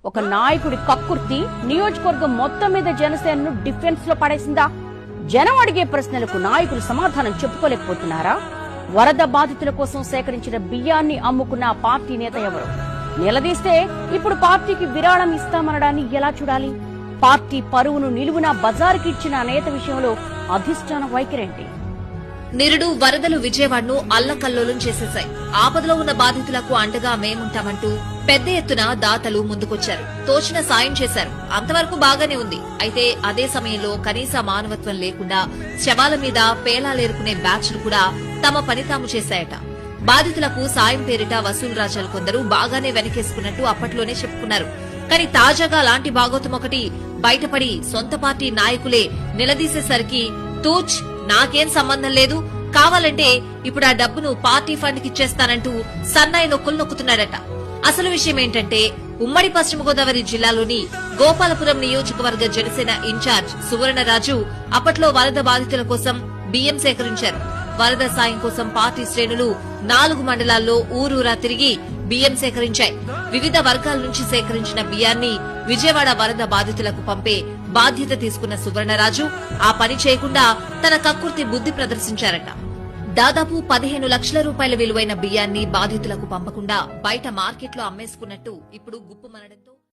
ఒక నాయకుడి కక్కుర్తి నియోజకవర్గం మొత్తం మీద జనసేనను డిఫెన్స్ లో పడేసిందా? జనం అడిగే ప్రశ్నలకు నాయకులు సమాధానం చెప్పుకోలేకపోతున్నారా? వరద బాధితుల కోసం సేకరించిన బియ్యాన్ని అమ్ముకున్న పార్టీ నేత ఎవరు? నిలదీస్తే ఇప్పుడు పార్టీకి విరాళం ఇస్తామనడాన్ని ఎలా చూడాలి? పార్టీ పరువును నిలువున బజారుకి ఇచ్చిన నేత విషయంలో అధిష్టాన వైఖరేంటి? నిరుడు వరదలు విజయవాడను అల్లకల్లోలం చేసేశాయి. ఆపదలో ఉన్న బాధితులకు అండగా మేముంటామంటూ పెద్ద ఎత్తున దాతలు ముందుకొచ్చారు. తోచిన సాయం చేశారు. అంతవరకు బాగానే ఉంది. అయితే అదే సమయంలో కనీస మానవత్వం లేకుండా శవాల మీద పేలాలేరుకునే బ్యాచ్లు కూడా తమ పని తాము చేశాయట. బాధితులకు సాయం పేరిట వసూలు రాజాలు కొందరు బాగానే వెనకేసుకున్నట్టు అప్పట్లోనే చెప్పుకున్నారు. కానీ తాజాగా అలాంటి భాగోతం ఒకటి బయటపడి సొంత పార్టీ నాయకులే నిలదీసేసరికి తూచ్ నాకేం సంబంధం లేదు, కావాలంటే ఇప్పుడు ఆ డబ్బును పార్టీ ఫండ్ కిచ్చేస్తానంటూ సన్నాయి నొక్కులు నొక్కుతున్నాడట. అసలు విషయం ఏంటంటే ఉమ్మడి పశ్చిమ గోదావరి జిల్లాలోని గోపాలపురం నియోజకవర్గ జనసేన ఇన్ఛార్జ్ సువర్ణరాజు అప్పట్లో వరద బాధితుల కోసం బియ్యం సేకరించారు. వరద సాయం కోసం పార్టీ శ్రేణులు 4 మండలాల్లో ఊరూరా తిరిగి బియ్యం సేకరించాయి. వివిధ వర్గాల నుంచి సేకరించిన బియ్యాన్ని విజయవాడ వరద బాధితులకు పంపే బాధ్యత తీసుకున్న సువర్ణరాజు ఆ పని చేయకుండా తన కక్కుర్తి బుద్ధి ప్రదర్శించారట. దాదాపు 15 లక్షల రూపాయల విలువైన బియ్యాన్ని బాధితులకు పంపకుండా బయట మార్కెట్లో అమ్మేసుకున్నట్టు ఇప్పుడు గుప్పుమనడంతో